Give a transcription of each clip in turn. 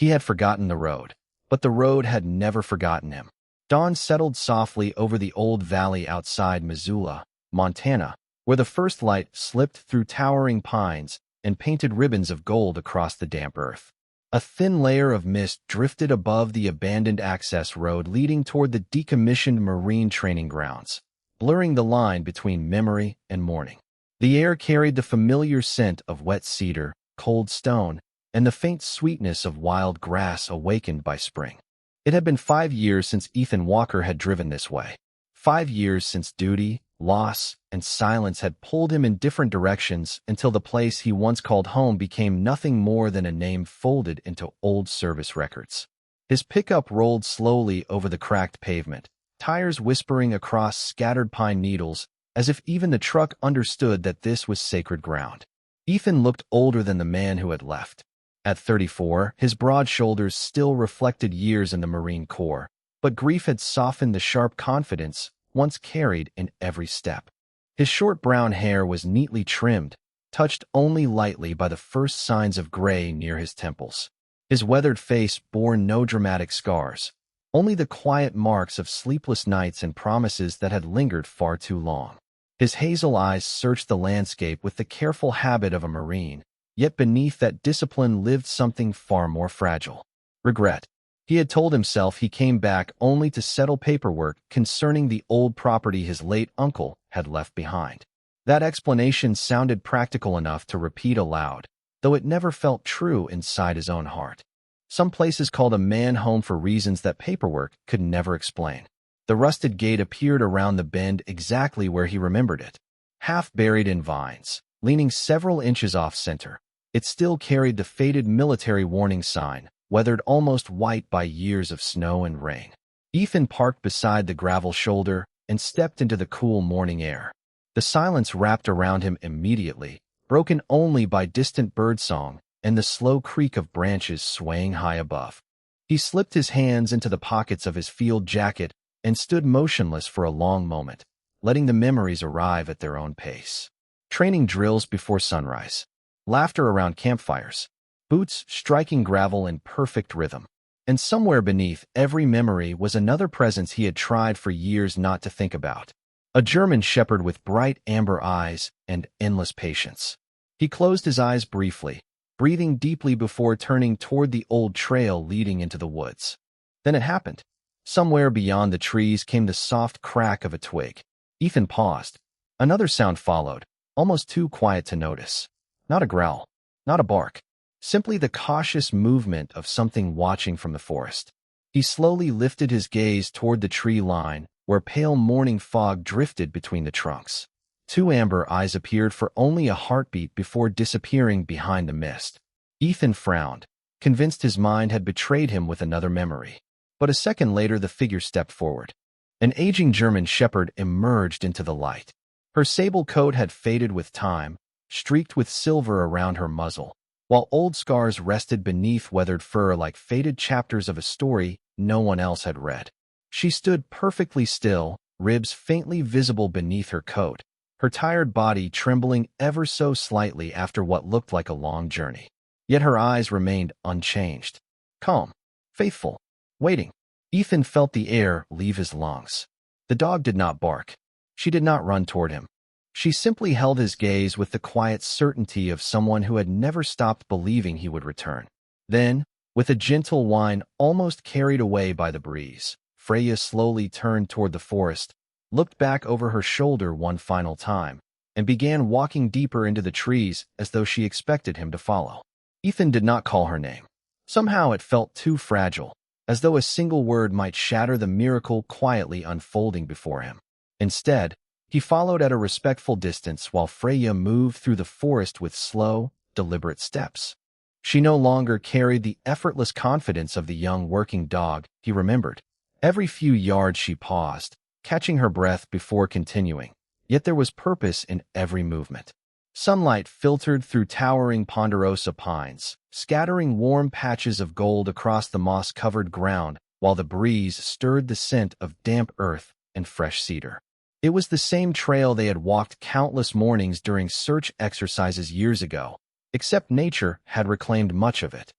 He had forgotten the road, but the road had never forgotten him. Dawn settled softly over the old valley outside Missoula, Montana, where the first light slipped through towering pines and painted ribbons of gold across the damp earth. A thin layer of mist drifted above the abandoned access road leading toward the decommissioned Marine training grounds, blurring the line between memory and morning. The air carried the familiar scent of wet cedar, cold stone, and the faint sweetness of wild grass awakened by spring. It had been 5 years since Ethan Walker had driven this way. 5 years since duty, loss, and silence had pulled him in different directions until the place he once called home became nothing more than a name folded into old service records. His pickup rolled slowly over the cracked pavement, tires whispering across scattered pine needles, as if even the truck understood that this was sacred ground. Ethan looked older than the man who had left. At 34, his broad shoulders still reflected years in the Marine Corps, but grief had softened the sharp confidence once carried in every step. His short brown hair was neatly trimmed, touched only lightly by the first signs of gray near his temples. His weathered face bore no dramatic scars, only the quiet marks of sleepless nights and promises that had lingered far too long. His hazel eyes searched the landscape with the careful habit of a Marine, yet beneath that discipline lived something far more fragile. Regret. He had told himself he came back only to settle paperwork concerning the old property his late uncle had left behind. That explanation sounded practical enough to repeat aloud, though it never felt true inside his own heart. Some places called a man home for reasons that paperwork could never explain. The rusted gate appeared around the bend exactly where he remembered it, half buried in vines, leaning several inches off center. It still carried the faded military warning sign, weathered almost white by years of snow and rain. Ethan parked beside the gravel shoulder and stepped into the cool morning air. The silence wrapped around him immediately, broken only by distant birdsong and the slow creak of branches swaying high above. He slipped his hands into the pockets of his field jacket and stood motionless for a long moment, letting the memories arrive at their own pace. Training drills before sunrise, laughter around campfires, boots striking gravel in perfect rhythm. And somewhere beneath every memory was another presence he had tried for years not to think about. A German shepherd with bright amber eyes and endless patience. He closed his eyes briefly, breathing deeply before turning toward the old trail leading into the woods. Then it happened. Somewhere beyond the trees came the soft crack of a twig. Ethan paused. Another sound followed, almost too quiet to notice. Not a growl, not a bark. Simply the cautious movement of something watching from the forest. He slowly lifted his gaze toward the tree line, where pale morning fog drifted between the trunks. 2 amber eyes appeared for only a heartbeat before disappearing behind the mist. Ethan frowned, convinced his mind had betrayed him with another memory. But a second later the figure stepped forward. An aging German shepherd emerged into the light. Her sable coat had faded with time, streaked with silver around her muzzle, while old scars rested beneath weathered fur like faded chapters of a story no one else had read. She stood perfectly still, ribs faintly visible beneath her coat, her tired body trembling ever so slightly after what looked like a long journey. Yet her eyes remained unchanged, calm, faithful, waiting. Ethan felt the air leave his lungs. The dog did not bark. She did not run toward him. She simply held his gaze with the quiet certainty of someone who had never stopped believing he would return. Then, with a gentle whine almost carried away by the breeze, Freya slowly turned toward the forest, looked back over her shoulder one final time, and began walking deeper into the trees as though she expected him to follow. Ethan did not call her name. Somehow it felt too fragile, as though a single word might shatter the miracle quietly unfolding before him. Instead, he followed at a respectful distance while Freya moved through the forest with slow, deliberate steps. She no longer carried the effortless confidence of the young working dog he remembered. Every few yards she paused, catching her breath before continuing, yet there was purpose in every movement. Sunlight filtered through towering ponderosa pines, scattering warm patches of gold across the moss-covered ground while the breeze stirred the scent of damp earth and fresh cedar. It was the same trail they had walked countless mornings during search exercises years ago, except nature had reclaimed much of it.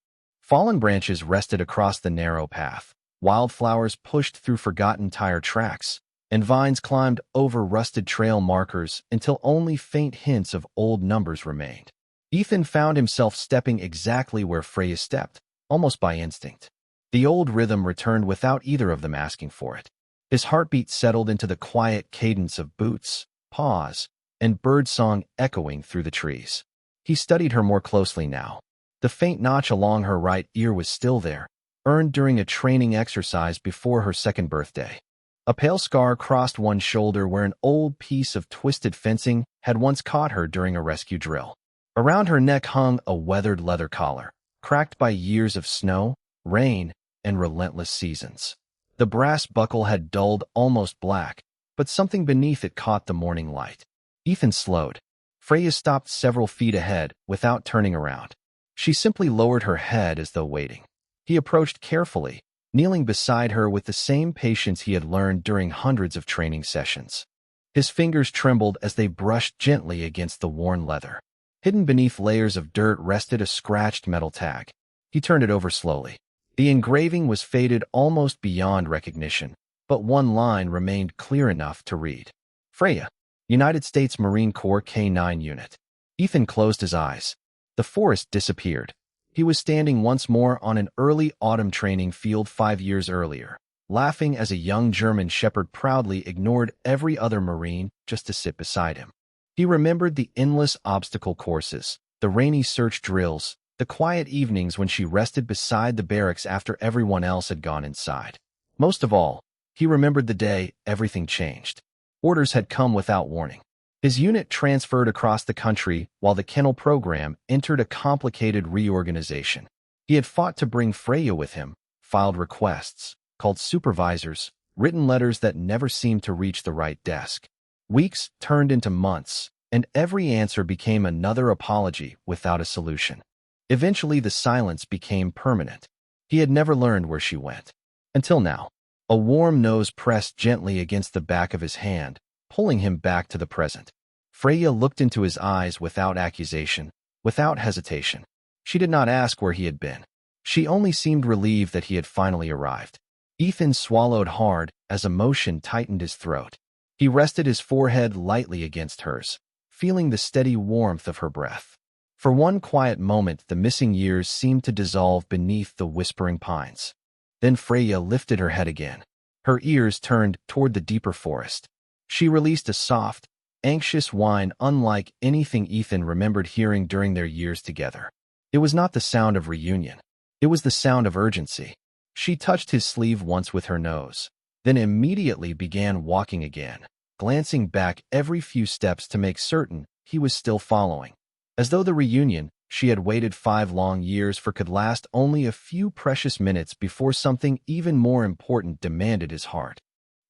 Fallen branches rested across the narrow path, wildflowers pushed through forgotten tire tracks, and vines climbed over rusted trail markers until only faint hints of old numbers remained. Ethan found himself stepping exactly where Freya stepped, almost by instinct. The old rhythm returned without either of them asking for it. His heartbeat settled into the quiet cadence of boots, paws, and birdsong echoing through the trees. He studied her more closely now. The faint notch along her right ear was still there, earned during a training exercise before her second birthday. A pale scar crossed one shoulder where an old piece of twisted fencing had once caught her during a rescue drill. Around her neck hung a weathered leather collar, cracked by years of snow, rain, and relentless seasons. The brass buckle had dulled almost black, but something beneath it caught the morning light. Ethan slowed. Freya stopped several feet ahead without turning around. She simply lowered her head as though waiting. He approached carefully, kneeling beside her with the same patience he had learned during hundreds of training sessions. His fingers trembled as they brushed gently against the worn leather. Hidden beneath layers of dirt rested a scratched metal tag. He turned it over slowly. The engraving was faded almost beyond recognition, but one line remained clear enough to read. Freya, United States Marine Corps K-9 Unit. Ethan closed his eyes. The forest disappeared. He was standing once more on an early autumn training field 5 years earlier, laughing as a young German shepherd proudly ignored every other Marine just to sit beside him. He remembered the endless obstacle courses, the rainy search drills, the quiet evenings when she rested beside the barracks after everyone else had gone inside. Most of all, he remembered the day everything changed. Orders had come without warning. His unit transferred across the country while the kennel program entered a complicated reorganization. He had fought to bring Freya with him, filed requests, called supervisors, written letters that never seemed to reach the right desk. Weeks turned into months, and every answer became another apology without a solution. Eventually, the silence became permanent. He had never learned where she went. Until now. A warm nose pressed gently against the back of his hand, pulling him back to the present. Freya looked into his eyes without accusation, without hesitation. She did not ask where he had been. She only seemed relieved that he had finally arrived. Ethan swallowed hard as emotion tightened his throat. He rested his forehead lightly against hers, feeling the steady warmth of her breath. For one quiet moment, the missing years seemed to dissolve beneath the whispering pines. Then Freya lifted her head again. Her ears turned toward the deeper forest. She released a soft, anxious whine unlike anything Ethan remembered hearing during their years together. It was not the sound of reunion. It was the sound of urgency. She touched his sleeve once with her nose, then immediately began walking again, glancing back every few steps to make certain he was still following. As though the reunion she had waited 5 long years for could last only a few precious minutes before something even more important demanded his heart.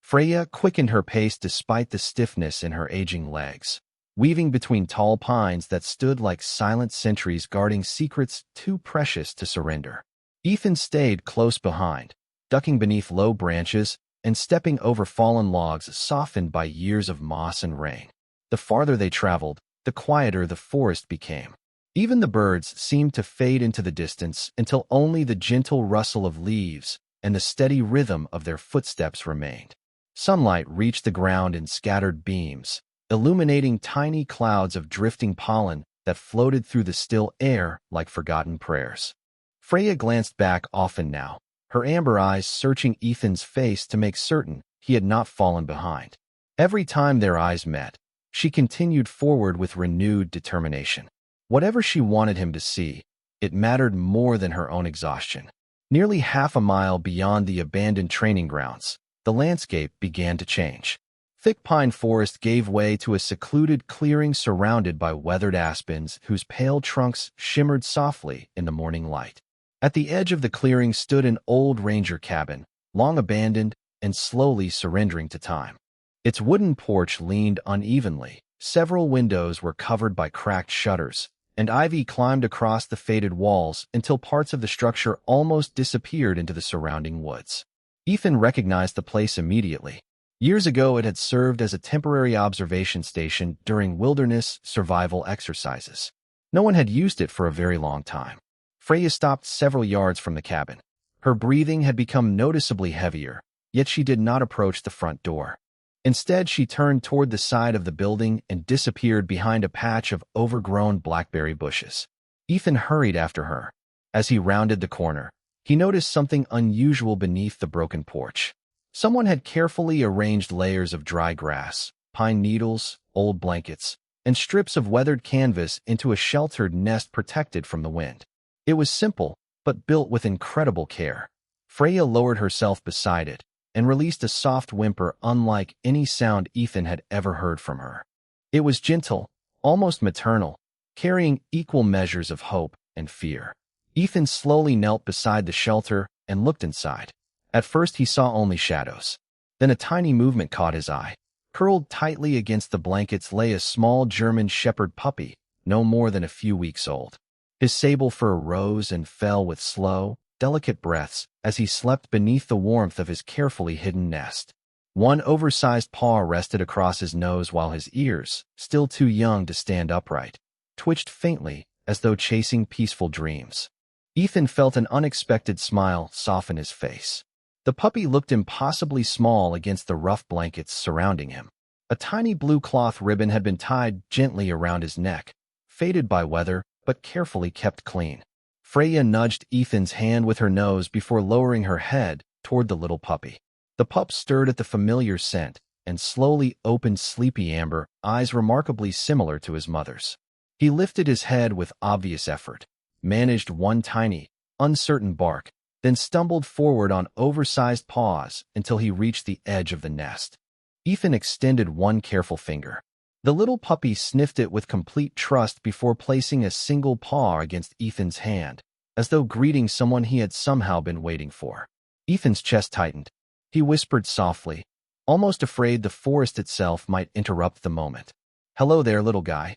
Freya quickened her pace despite the stiffness in her aging legs, weaving between tall pines that stood like silent sentries guarding secrets too precious to surrender. Ethan stayed close behind, ducking beneath low branches and stepping over fallen logs softened by years of moss and rain. The farther they traveled, the quieter the forest became. Even the birds seemed to fade into the distance until only the gentle rustle of leaves and the steady rhythm of their footsteps remained. Sunlight reached the ground in scattered beams, illuminating tiny clouds of drifting pollen that floated through the still air like forgotten prayers. Freya glanced back often now, her amber eyes searching Ethan's face to make certain he had not fallen behind. Every time their eyes met, she continued forward with renewed determination. Whatever she wanted him to see, it mattered more than her own exhaustion. Nearly half a mile beyond the abandoned training grounds, the landscape began to change. Thick pine forest gave way to a secluded clearing surrounded by weathered aspens whose pale trunks shimmered softly in the morning light. At the edge of the clearing stood an old ranger cabin, long abandoned and slowly surrendering to time. Its wooden porch leaned unevenly, several windows were covered by cracked shutters, and ivy climbed across the faded walls until parts of the structure almost disappeared into the surrounding woods. Ethan recognized the place immediately. Years ago, it had served as a temporary observation station during wilderness survival exercises. No one had used it for a very long time. Freya stopped several yards from the cabin. Her breathing had become noticeably heavier, yet she did not approach the front door. Instead, she turned toward the side of the building and disappeared behind a patch of overgrown blackberry bushes. Ethan hurried after her. As he rounded the corner, he noticed something unusual beneath the broken porch. Someone had carefully arranged layers of dry grass, pine needles, old blankets, and strips of weathered canvas into a sheltered nest protected from the wind. It was simple, but built with incredible care. Freya lowered herself beside it and released a soft whimper unlike any sound Ethan had ever heard from her. It was gentle, almost maternal, carrying equal measures of hope and fear. Ethan slowly knelt beside the shelter and looked inside. At first he saw only shadows. Then a tiny movement caught his eye. Curled tightly against the blankets lay a small German shepherd puppy, no more than a few weeks old. His sable fur rose and fell with slow, delicate breaths as he slept beneath the warmth of his carefully hidden nest. One oversized paw rested across his nose while his ears, still too young to stand upright, twitched faintly as though chasing peaceful dreams. Ethan felt an unexpected smile soften his face. The puppy looked impossibly small against the rough blankets surrounding him. A tiny blue cloth ribbon had been tied gently around his neck, faded by weather but carefully kept clean. Freya nudged Ethan's hand with her nose before lowering her head toward the little puppy. The pup stirred at the familiar scent and slowly opened sleepy amber eyes remarkably similar to his mother's. He lifted his head with obvious effort, managed one tiny, uncertain bark, then stumbled forward on oversized paws until he reached the edge of the nest. Ethan extended one careful finger. The little puppy sniffed it with complete trust before placing a single paw against Ethan's hand, as though greeting someone he had somehow been waiting for. Ethan's chest tightened. He whispered softly, almost afraid the forest itself might interrupt the moment. "Hello there, little guy."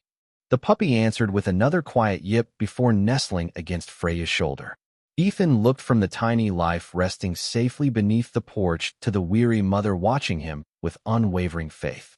The puppy answered with another quiet yip before nestling against Freya's shoulder. Ethan looked from the tiny life resting safely beneath the porch to the weary mother watching him with unwavering faith.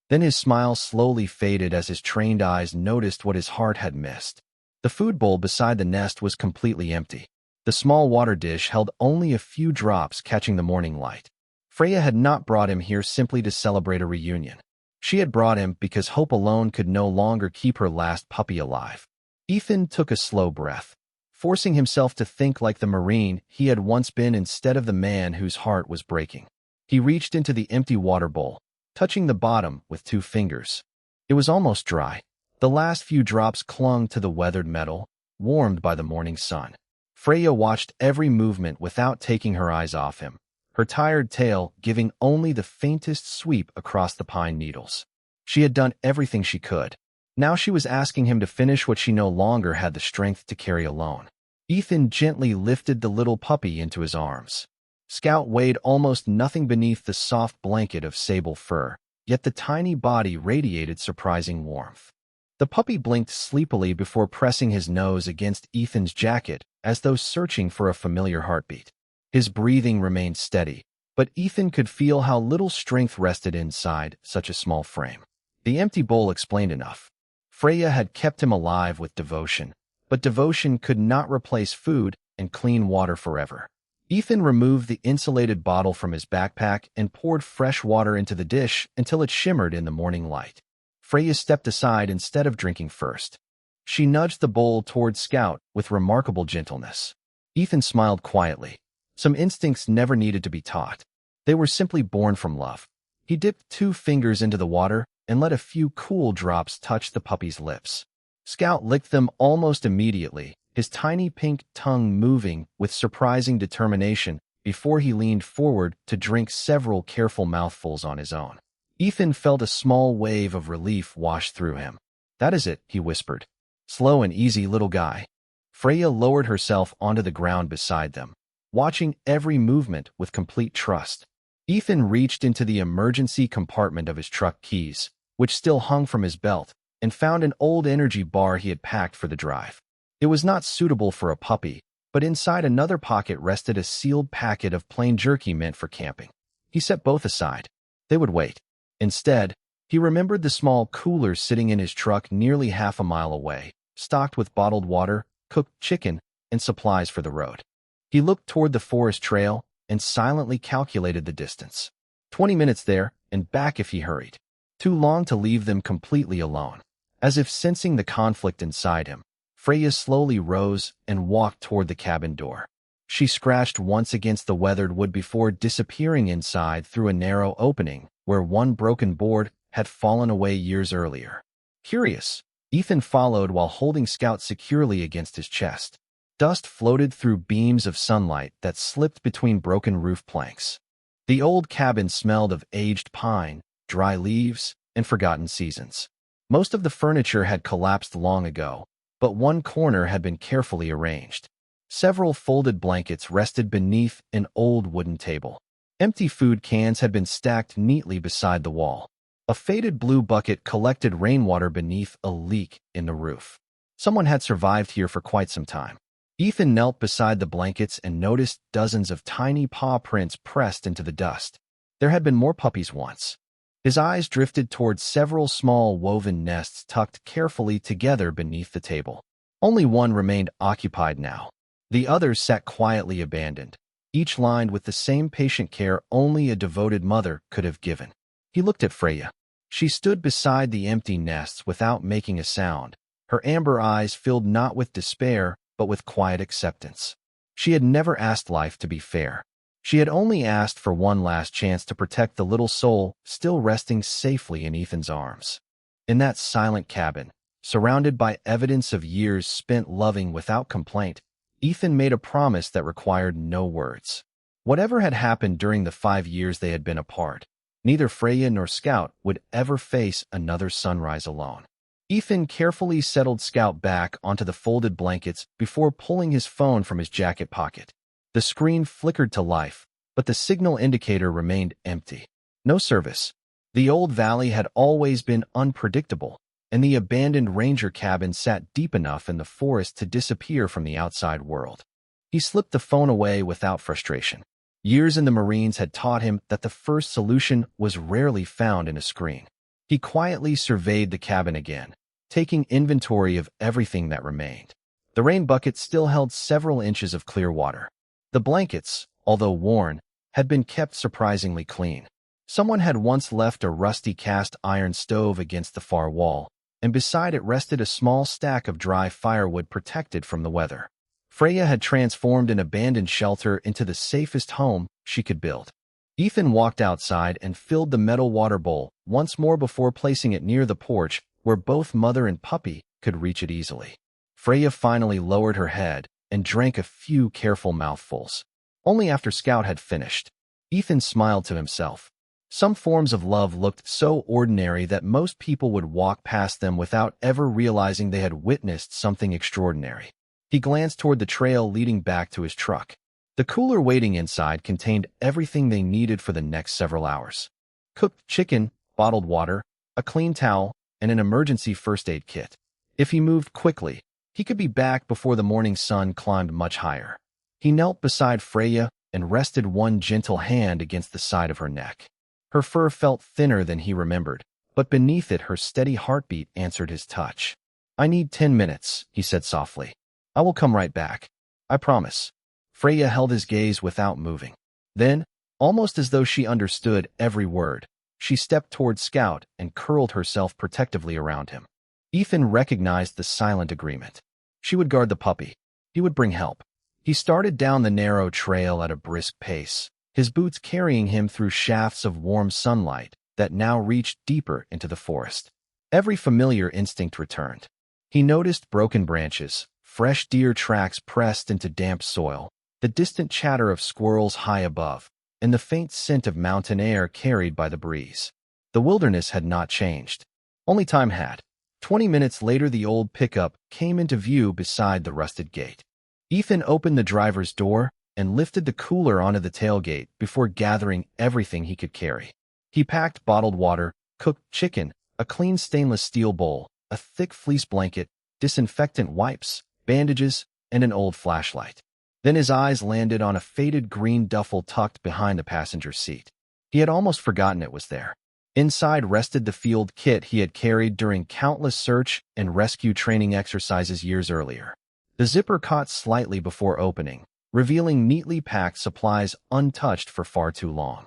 Then his smile slowly faded as his trained eyes noticed what his heart had missed. The food bowl beside the nest was completely empty. The small water dish held only a few drops catching the morning light. Freya had not brought him here simply to celebrate a reunion. She had brought him because hope alone could no longer keep her last puppy alive. Ethan took a slow breath, forcing himself to think like the Marine he had once been instead of the man whose heart was breaking. He reached into the empty water bowl, touching the bottom with 2 fingers. It was almost dry. The last few drops clung to the weathered metal, warmed by the morning sun. Freya watched every movement without taking her eyes off him, her tired tail giving only the faintest sweep across the pine needles. She had done everything she could. Now she was asking him to finish what she no longer had the strength to carry alone. Ethan gently lifted the little puppy into his arms. Scout weighed almost nothing beneath the soft blanket of sable fur, yet the tiny body radiated surprising warmth. The puppy blinked sleepily before pressing his nose against Ethan's jacket as though searching for a familiar heartbeat. His breathing remained steady, but Ethan could feel how little strength rested inside such a small frame. The empty bowl explained enough. Freya had kept him alive with devotion, but devotion could not replace food and clean water forever. Ethan removed the insulated bottle from his backpack and poured fresh water into the dish until it shimmered in the morning light. Freya stepped aside instead of drinking first. She nudged the bowl toward Scout with remarkable gentleness. Ethan smiled quietly. Some instincts never needed to be taught. They were simply born from love. He dipped 2 fingers into the water and let a few cool drops touch the puppy's lips. Scout licked them almost immediately, his tiny pink tongue moving with surprising determination before he leaned forward to drink several careful mouthfuls on his own. Ethan felt a small wave of relief wash through him. "That is it," he whispered. "Slow and easy, little guy." Freya lowered herself onto the ground beside them, watching every movement with complete trust. Ethan reached into the emergency compartment of his truck keys, which still hung from his belt, and found an old energy bar he had packed for the drive. It was not suitable for a puppy, but inside another pocket rested a sealed packet of plain jerky meant for camping. He set both aside. They would wait. Instead, he remembered the small cooler sitting in his truck nearly half a mile away, stocked with bottled water, cooked chicken, and supplies for the road. He looked toward the forest trail and silently calculated the distance. 20 minutes there and back if he hurried. Too long to leave them completely alone. As if sensing the conflict inside him, Freya slowly rose and walked toward the cabin door. She scratched once against the weathered wood before disappearing inside through a narrow opening where one broken board had fallen away years earlier. Curious, Ethan followed while holding Scout securely against his chest. Dust floated through beams of sunlight that slipped between broken roof planks. The old cabin smelled of aged pine, dry leaves, and forgotten seasons. Most of the furniture had collapsed long ago, but one corner had been carefully arranged. Several folded blankets rested beneath an old wooden table. Empty food cans had been stacked neatly beside the wall. A faded blue bucket collected rainwater beneath a leak in the roof. Someone had survived here for quite some time. Ethan knelt beside the blankets and noticed dozens of tiny paw prints pressed into the dust. There had been more puppies once. His eyes drifted towards several small woven nests tucked carefully together beneath the table. Only one remained occupied now. The others sat quietly abandoned, each lined with the same patient care only a devoted mother could have given. He looked at Freya. She stood beside the empty nests without making a sound, her amber eyes filled not with despair but with quiet acceptance. She had never asked life to be fair. She had only asked for one last chance to protect the little soul still resting safely in Ethan's arms. In that silent cabin, surrounded by evidence of years spent loving without complaint, Ethan made a promise that required no words. Whatever had happened during the 5 years they had been apart, neither Freya nor Scout would ever face another sunrise alone. Ethan carefully settled Scout back onto the folded blankets before pulling his phone from his jacket pocket. The screen flickered to life, but the signal indicator remained empty. No service. The old valley had always been unpredictable, and the abandoned ranger cabin sat deep enough in the forest to disappear from the outside world. He slipped the phone away without frustration. Years in the Marines had taught him that the first solution was rarely found in a screen. He quietly surveyed the cabin again, taking inventory of everything that remained. The rain bucket still held several inches of clear water. The blankets, although worn, had been kept surprisingly clean. Someone had once left a rusty cast iron stove against the far wall, and beside it rested a small stack of dry firewood protected from the weather. Freya had transformed an abandoned shelter into the safest home she could build. Ethan walked outside and filled the metal water bowl once more before placing it near the porch where both mother and puppy could reach it easily. Freya finally lowered her head and drank a few careful mouthfuls. Only after Scout had finished, Ethan smiled to himself. Some forms of love looked so ordinary that most people would walk past them without ever realizing they had witnessed something extraordinary. He glanced toward the trail leading back to his truck. The cooler waiting inside contained everything they needed for the next several hours. Cooked chicken, bottled water, a clean towel, and an emergency first aid kit. If he moved quickly, he could be back before the morning sun climbed much higher. He knelt beside Freya and rested one gentle hand against the side of her neck. Her fur felt thinner than he remembered, but beneath it her steady heartbeat answered his touch. "I need 10 minutes," he said softly. "I will come right back. I promise." Freya held his gaze without moving. Then, almost as though she understood every word, she stepped toward Scout and curled herself protectively around him. Ethan recognized the silent agreement. She would guard the puppy. He would bring help. He started down the narrow trail at a brisk pace, his boots carrying him through shafts of warm sunlight that now reached deeper into the forest. Every familiar instinct returned. He noticed broken branches, fresh deer tracks pressed into damp soil, the distant chatter of squirrels high above, and the faint scent of mountain air carried by the breeze. The wilderness had not changed. Only time had. 20 minutes later the old pickup came into view beside the rusted gate. Ethan opened the driver's door and lifted the cooler onto the tailgate before gathering everything he could carry. He packed bottled water, cooked chicken, a clean stainless steel bowl, a thick fleece blanket, disinfectant wipes, bandages, and an old flashlight. Then his eyes landed on a faded green duffel tucked behind the passenger seat. He had almost forgotten it was there. Inside rested the field kit he had carried during countless search and rescue training exercises years earlier. The zipper caught slightly before opening, revealing neatly packed supplies untouched for far too long.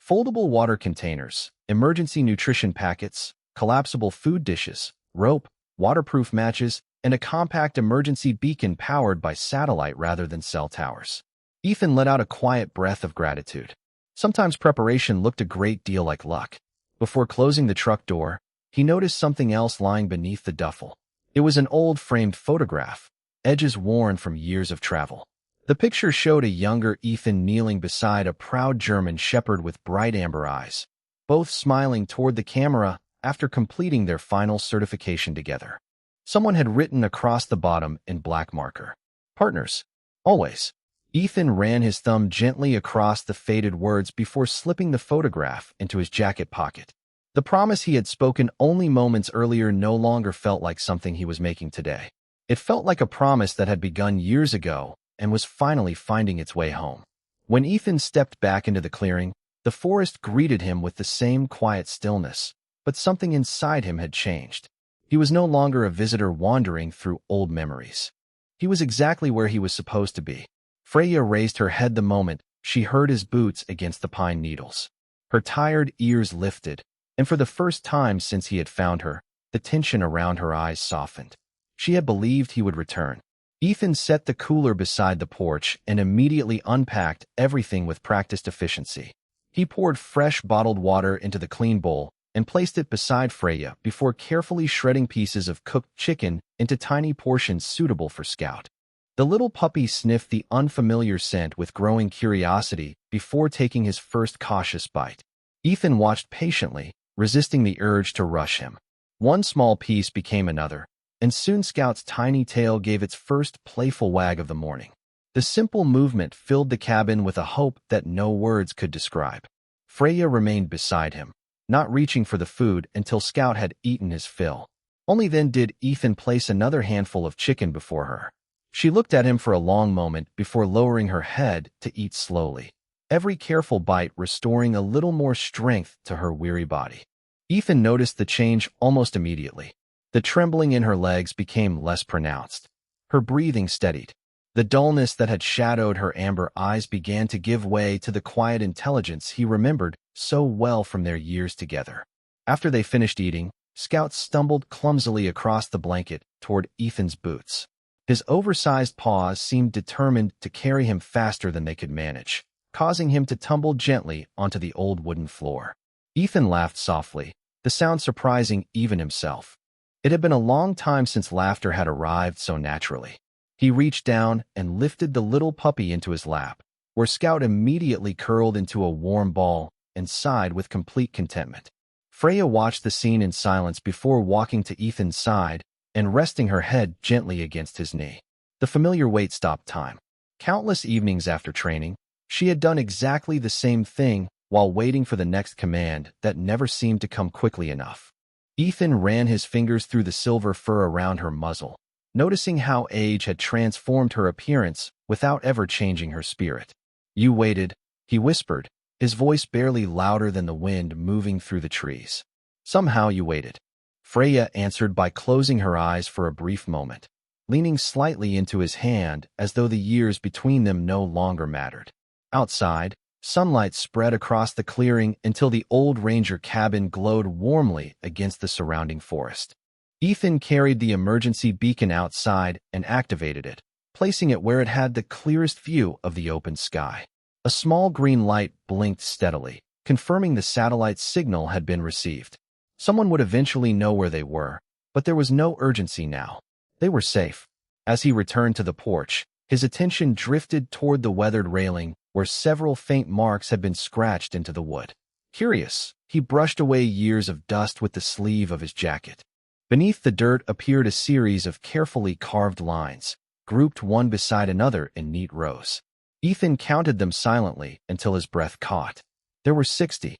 Foldable water containers, emergency nutrition packets, collapsible food dishes, rope, waterproof matches, and a compact emergency beacon powered by satellite rather than cell towers. Ethan let out a quiet breath of gratitude. Sometimes preparation looked a great deal like luck. Before closing the truck door, he noticed something else lying beneath the duffel. It was an old framed photograph, edges worn from years of travel. The picture showed a younger Ethan kneeling beside a proud German shepherd with bright amber eyes, both smiling toward the camera after completing their final certification together. Someone had written across the bottom in black marker, "Partners, always." Ethan ran his thumb gently across the faded words before slipping the photograph into his jacket pocket. The promise he had spoken only moments earlier no longer felt like something he was making today. It felt like a promise that had begun years ago and was finally finding its way home. When Ethan stepped back into the clearing, the forest greeted him with the same quiet stillness, but something inside him had changed. He was no longer a visitor wandering through old memories. He was exactly where he was supposed to be. Freya raised her head the moment she heard his boots against the pine needles. Her tired ears lifted, and for the first time since he had found her, the tension around her eyes softened. She had believed he would return. Ethan set the cooler beside the porch and immediately unpacked everything with practiced efficiency. He poured fresh bottled water into the clean bowl and placed it beside Freya before carefully shredding pieces of cooked chicken into tiny portions suitable for Scout. The little puppy sniffed the unfamiliar scent with growing curiosity before taking his first cautious bite. Ethan watched patiently, resisting the urge to rush him. One small piece became another, and soon Scout's tiny tail gave its first playful wag of the morning. The simple movement filled the cabin with a hope that no words could describe. Freya remained beside him, not reaching for the food until Scout had eaten his fill. Only then did Ethan place another handful of chicken before her. She looked at him for a long moment before lowering her head to eat slowly, every careful bite restoring a little more strength to her weary body. Ethan noticed the change almost immediately. The trembling in her legs became less pronounced. Her breathing steadied. The dullness that had shadowed her amber eyes began to give way to the quiet intelligence he remembered so well from their years together. After they finished eating, Scout stumbled clumsily across the blanket toward Ethan's boots. His oversized paws seemed determined to carry him faster than they could manage, causing him to tumble gently onto the old wooden floor. Ethan laughed softly, the sound surprising even himself. It had been a long time since laughter had arrived so naturally. He reached down and lifted the little puppy into his lap, where Scout immediately curled into a warm ball and sighed with complete contentment. Freya watched the scene in silence before walking to Ethan's side and resting her head gently against his knee. The familiar weight stopped time. Countless evenings after training, she had done exactly the same thing while waiting for the next command that never seemed to come quickly enough. Ethan ran his fingers through the silver fur around her muzzle, noticing how age had transformed her appearance without ever changing her spirit. "You waited," he whispered, his voice barely louder than the wind moving through the trees. "Somehow you waited." Freya answered by closing her eyes for a brief moment, leaning slightly into his hand as though the years between them no longer mattered. Outside, sunlight spread across the clearing until the old ranger cabin glowed warmly against the surrounding forest. Ethan carried the emergency beacon outside and activated it, placing it where it had the clearest view of the open sky. A small green light blinked steadily, confirming the satellite's signal had been received. Someone would eventually know where they were, but there was no urgency now. They were safe. As he returned to the porch, his attention drifted toward the weathered railing where several faint marks had been scratched into the wood. Curious, he brushed away years of dust with the sleeve of his jacket. Beneath the dirt appeared a series of carefully carved lines, grouped one beside another in neat rows. Ethan counted them silently until his breath caught. There were 60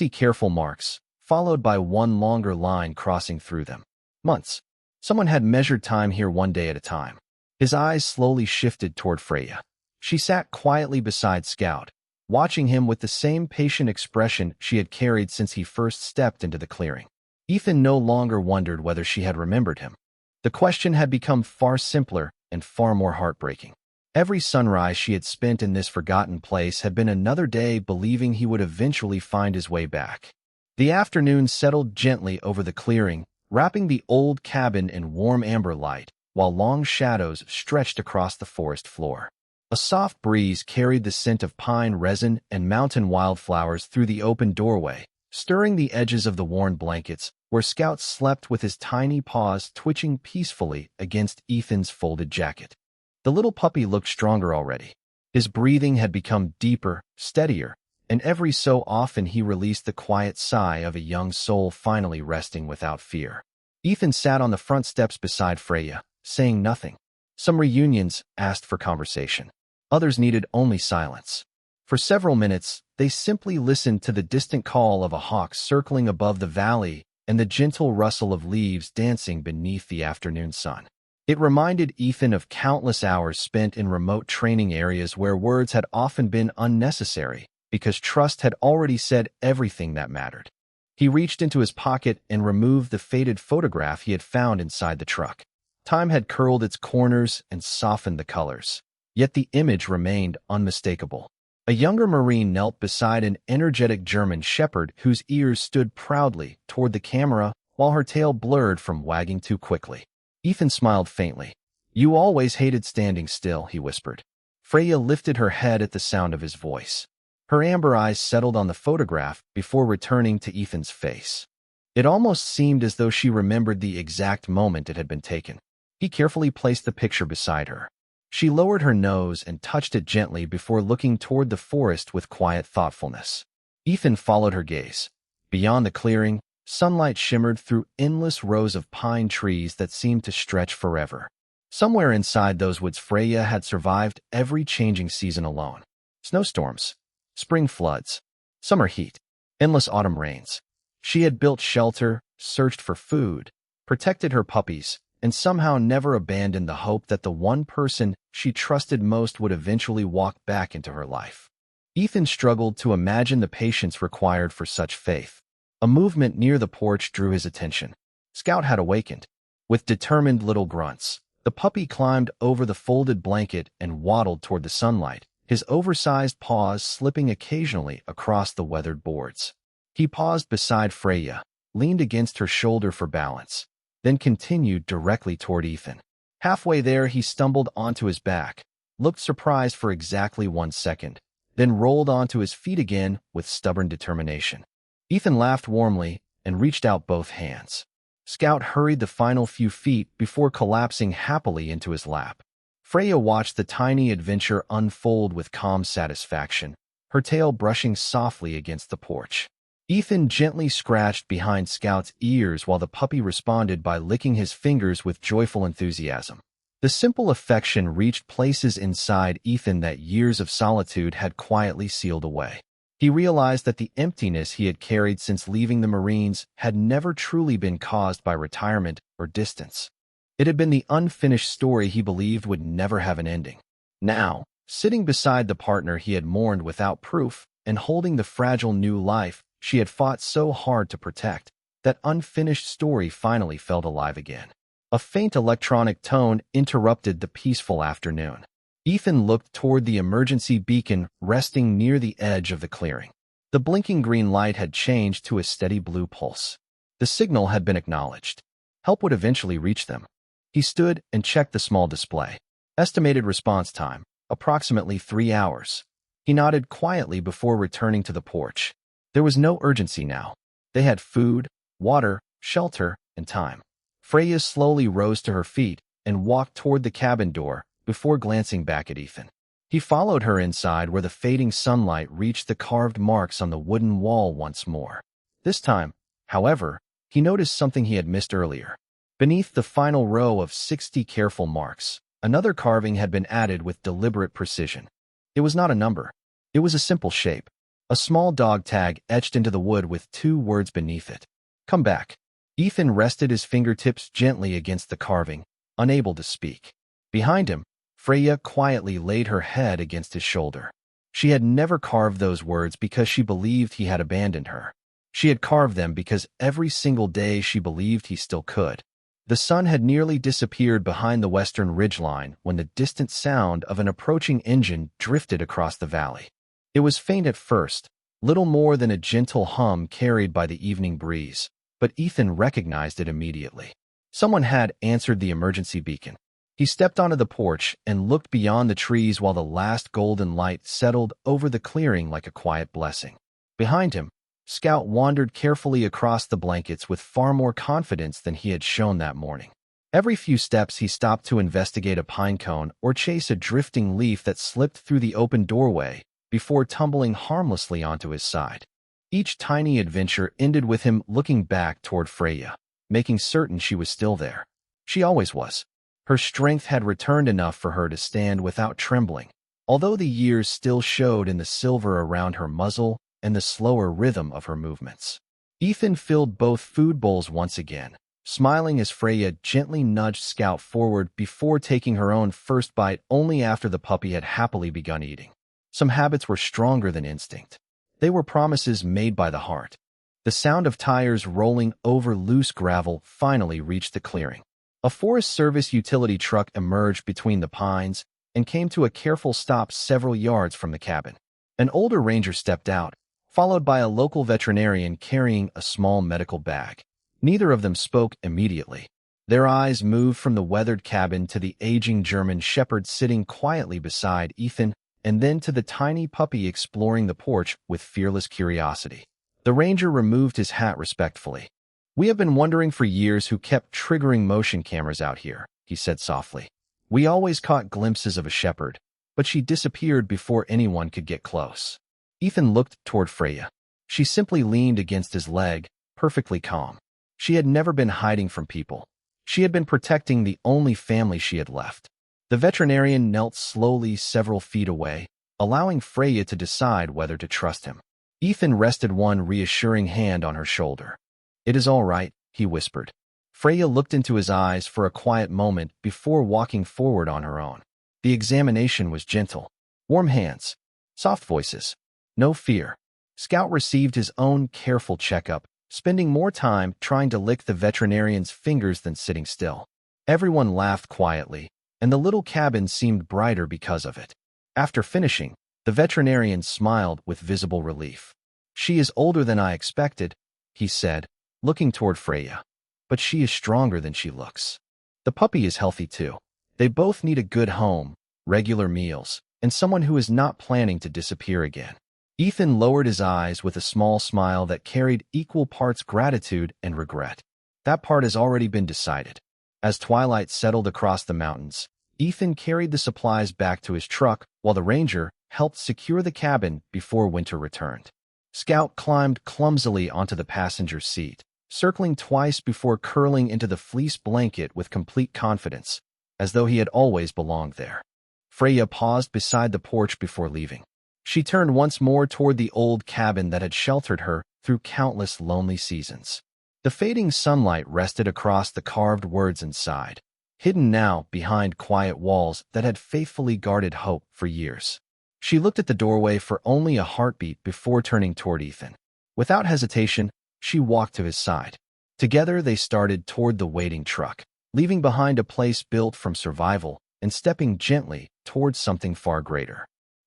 careful marks, followed by one longer line crossing through them. Months. Someone had measured time here one day at a time. His eyes slowly shifted toward Freya. She sat quietly beside Scout, watching him with the same patient expression she had carried since he first stepped into the clearing. Ethan no longer wondered whether she had remembered him. The question had become far simpler and far more heartbreaking. Every sunrise she had spent in this forgotten place had been another day believing he would eventually find his way back. The afternoon settled gently over the clearing, wrapping the old cabin in warm amber light, while long shadows stretched across the forest floor. A soft breeze carried the scent of pine resin and mountain wildflowers through the open doorway, stirring the edges of the worn blankets, where Scout slept with his tiny paws twitching peacefully against Ethan's folded jacket. The little puppy looked stronger already. His breathing had become deeper, steadier, and every so often he released the quiet sigh of a young soul finally resting without fear. Ethan sat on the front steps beside Freya, saying nothing. Some reunions asked for conversation. Others needed only silence. For several minutes, they simply listened to the distant call of a hawk circling above the valley and the gentle rustle of leaves dancing beneath the afternoon sun. It reminded Ethan of countless hours spent in remote training areas where words had often been unnecessary because trust had already said everything that mattered. He reached into his pocket and removed the faded photograph he had found inside the truck. Time had curled its corners and softened the colors, yet the image remained unmistakable. A younger Marine knelt beside an energetic German shepherd whose ears stood proudly toward the camera while her tail blurred from wagging too quickly. Ethan smiled faintly. "You always hated standing still," he whispered. Freya lifted her head at the sound of his voice. Her amber eyes settled on the photograph before returning to Ethan's face. It almost seemed as though she remembered the exact moment it had been taken. He carefully placed the picture beside her. She lowered her nose and touched it gently before looking toward the forest with quiet thoughtfulness. Ethan followed her gaze. Beyond the clearing, sunlight shimmered through endless rows of pine trees that seemed to stretch forever. Somewhere inside those woods, Freya had survived every changing season alone. Snowstorms, spring floods, summer heat, endless autumn rains. She had built shelter, searched for food, protected her puppies, and somehow never abandoned the hope that the one person she trusted most would eventually walk back into her life. Ethan struggled to imagine the patience required for such faith. A movement near the porch drew his attention. Scout had awakened. With determined little grunts, the puppy climbed over the folded blanket and waddled toward the sunlight, his oversized paws slipping occasionally across the weathered boards. He paused beside Freya, leaned against her shoulder for balance, then continued directly toward Ethan. Halfway there, he stumbled onto his back, looked surprised for exactly 1 second, then rolled onto his feet again with stubborn determination. Ethan laughed warmly and reached out both hands. Scout hurried the final few feet before collapsing happily into his lap. Freya watched the tiny adventure unfold with calm satisfaction, her tail brushing softly against the porch. Ethan gently scratched behind Scout's ears while the puppy responded by licking his fingers with joyful enthusiasm. The simple affection reached places inside Ethan that years of solitude had quietly sealed away. He realized that the emptiness he had carried since leaving the Marines had never truly been caused by retirement or distance. It had been the unfinished story he believed would never have an ending. Now, sitting beside the partner he had mourned without proof and holding the fragile new life she had fought so hard to protect, that unfinished story finally felt alive again. A faint electronic tone interrupted the peaceful afternoon. Ethan looked toward the emergency beacon resting near the edge of the clearing. The blinking green light had changed to a steady blue pulse. The signal had been acknowledged. Help would eventually reach them. He stood and checked the small display. Estimated response time, approximately 3 hours. He nodded quietly before returning to the porch. There was no urgency now. They had food, water, shelter, and time. Freya slowly rose to her feet and walked toward the cabin door before glancing back at Ethan. He followed her inside where the fading sunlight reached the carved marks on the wooden wall once more. This time, however, he noticed something he had missed earlier. Beneath the final row of 60 careful marks, another carving had been added with deliberate precision. It was not a number. It was a simple shape. A small dog tag etched into the wood with 2 words beneath it. "Come back." Ethan rested his fingertips gently against the carving, unable to speak. Behind him, Freya quietly laid her head against his shoulder. She had never carved those words because she believed he had abandoned her. She had carved them because every single day she believed he still could. The sun had nearly disappeared behind the western ridgeline when the distant sound of an approaching engine drifted across the valley. It was faint at first, little more than a gentle hum carried by the evening breeze, but Ethan recognized it immediately. Someone had answered the emergency beacon. He stepped onto the porch and looked beyond the trees while the last golden light settled over the clearing like a quiet blessing. Behind him, Scout wandered carefully across the blankets with far more confidence than he had shown that morning. Every few steps he stopped to investigate a pine cone or chase a drifting leaf that slipped through the open doorway before tumbling harmlessly onto his side. Each tiny adventure ended with him looking back toward Freya, making certain she was still there. She always was. Her strength had returned enough for her to stand without trembling, although the years still showed in the silver around her muzzle and the slower rhythm of her movements. Ethan filled both food bowls once again, smiling as Freya gently nudged Scout forward before taking her own first bite only after the puppy had happily begun eating. Some habits were stronger than instinct. They were promises made by the heart. The sound of tires rolling over loose gravel finally reached the clearing. A Forest Service utility truck emerged between the pines and came to a careful stop several yards from the cabin. An older ranger stepped out, followed by a local veterinarian carrying a small medical bag. Neither of them spoke immediately. Their eyes moved from the weathered cabin to the aging German shepherd sitting quietly beside Ethan, and then to the tiny puppy exploring the porch with fearless curiosity. The ranger removed his hat respectfully. "We have been wondering for years who kept triggering motion cameras out here," he said softly. "We always caught glimpses of a shepherd, but she disappeared before anyone could get close." Ethan looked toward Freya. She simply leaned against his leg, perfectly calm. She had never been hiding from people. She had been protecting the only family she had left. The veterinarian knelt slowly several feet away, allowing Freya to decide whether to trust him. Ethan rested one reassuring hand on her shoulder. "It is all right," he whispered. Freya looked into his eyes for a quiet moment before walking forward on her own. The examination was gentle. Warm hands, soft voices, no fear. Scout received his own careful checkup, spending more time trying to lick the veterinarian's fingers than sitting still. Everyone laughed quietly, and the little cabin seemed brighter because of it. After finishing, the veterinarian smiled with visible relief. "She is older than I expected," he said, looking toward Freya. "But she is stronger than she looks. The puppy is healthy too. They both need a good home, regular meals, and someone who is not planning to disappear again." Ethan lowered his eyes with a small smile that carried equal parts gratitude and regret. That part has already been decided. As twilight settled across the mountains, Ethan carried the supplies back to his truck while the ranger helped secure the cabin before winter returned. Scout climbed clumsily onto the passenger seat, circling twice before curling into the fleece blanket with complete confidence, as though he had always belonged there. Freya paused beside the porch before leaving. She turned once more toward the old cabin that had sheltered her through countless lonely seasons. The fading sunlight rested across the carved words inside, hidden now behind quiet walls that had faithfully guarded hope for years. She looked at the doorway for only a heartbeat before turning toward Ethan. Without hesitation, she walked to his side. Together they started toward the waiting truck, leaving behind a place built from survival and stepping gently toward something far greater.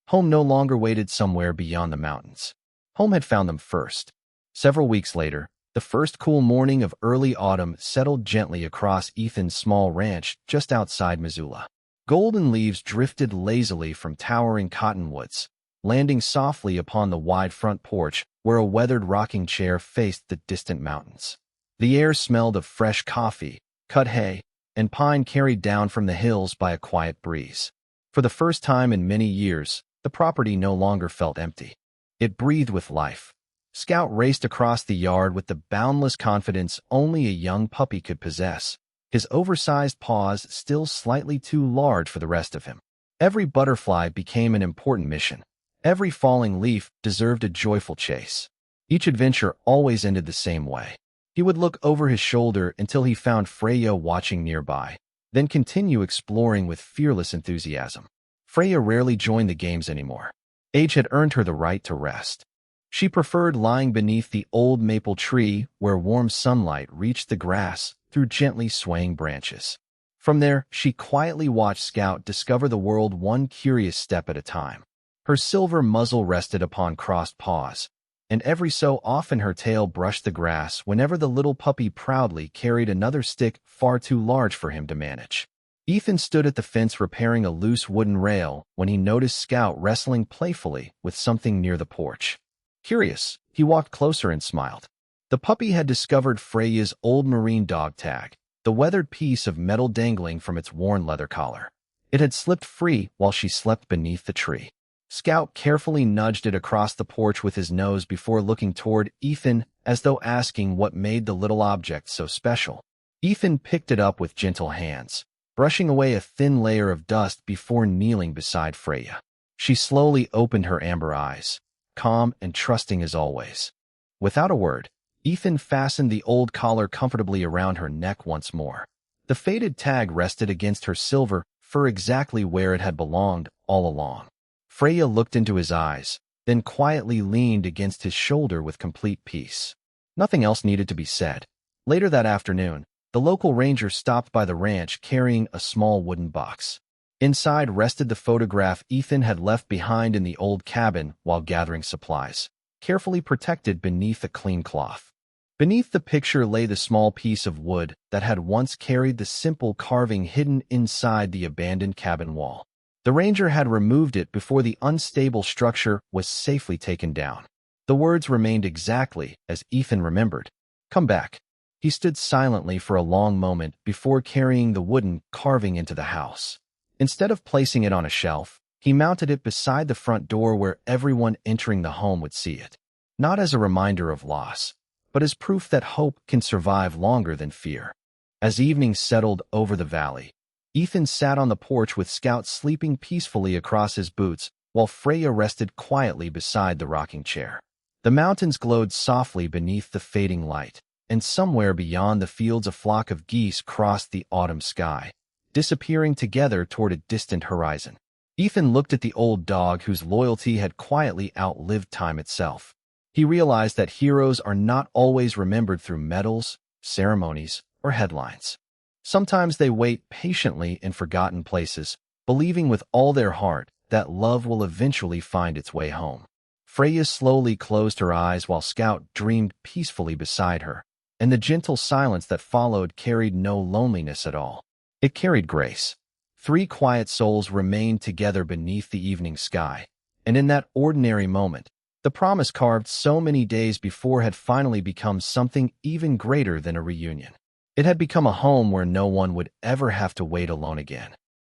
Home no longer waited somewhere beyond the mountains. Home had found them first. Several weeks later, the first cool morning of early autumn settled gently across Ethan's small ranch just outside Missoula. Golden leaves drifted lazily from towering cottonwoods, landing softly upon the wide front porch where a weathered rocking chair faced the distant mountains. The air smelled of fresh coffee, cut hay, and pine carried down from the hills by a quiet breeze. For the first time in many years, the property no longer felt empty. It breathed with life. Scout raced across the yard with the boundless confidence only a young puppy could possess, his oversized paws still slightly too large for the rest of him. Every butterfly became an important mission. Every falling leaf deserved a joyful chase. Each adventure always ended the same way. He would look over his shoulder until he found Freya watching nearby, then continue exploring with fearless enthusiasm. Freya rarely joined the games anymore. Age had earned her the right to rest. She preferred lying beneath the old maple tree where warm sunlight reached the grass through gently swaying branches. From there, she quietly watched Scout discover the world one curious step at a time. Her silver muzzle rested upon crossed paws, and every so often her tail brushed the grass whenever the little puppy proudly carried another stick far too large for him to manage. Ethan stood at the fence repairing a loose wooden rail when he noticed Scout wrestling playfully with something near the porch. Curious, he walked closer and smiled. The puppy had discovered Freya's old marine dog tag, the weathered piece of metal dangling from its worn leather collar. It had slipped free while she slept beneath the tree. Scout carefully nudged it across the porch with his nose before looking toward Ethan as though asking what made the little object so special. Ethan picked it up with gentle hands, brushing away a thin layer of dust before kneeling beside Freya. She slowly opened her amber eyes, calm and trusting as always. Without a word, Ethan fastened the old collar comfortably around her neck once more. The faded tag rested against her silver fur exactly where it had belonged all along. Freya looked into his eyes, then quietly leaned against his shoulder with complete peace. Nothing else needed to be said. Later that afternoon, the local ranger stopped by the ranch carrying a small wooden box. Inside rested the photograph Ethan had left behind in the old cabin while gathering supplies, carefully protected beneath a clean cloth. Beneath the picture lay the small piece of wood that had once carried the simple carving hidden inside the abandoned cabin wall. The ranger had removed it before the unstable structure was safely taken down. The words remained exactly as Ethan remembered. "Come back." He stood silently for a long moment before carrying the wooden carving into the house. Instead of placing it on a shelf, he mounted it beside the front door where everyone entering the home would see it. Not as a reminder of loss, but as proof that hope can survive longer than fear. As evening settled over the valley, Ethan sat on the porch with Scout sleeping peacefully across his boots while Freya rested quietly beside the rocking chair. The mountains glowed softly beneath the fading light, and somewhere beyond the fields a flock of geese crossed the autumn sky, disappearing together toward a distant horizon. Ethan looked at the old dog whose loyalty had quietly outlived time itself. He realized that heroes are not always remembered through medals, ceremonies, or headlines. Sometimes they wait patiently in forgotten places, believing with all their heart that love will eventually find its way home. Freya slowly closed her eyes while Scout dreamed peacefully beside her, and the gentle silence that followed carried no loneliness at all. It carried grace. Three quiet souls remained together beneath the evening sky, and in that ordinary moment, the promise carved so many days before had finally become something even greater than a reunion. It had become a home where no one would ever have to wait alone again.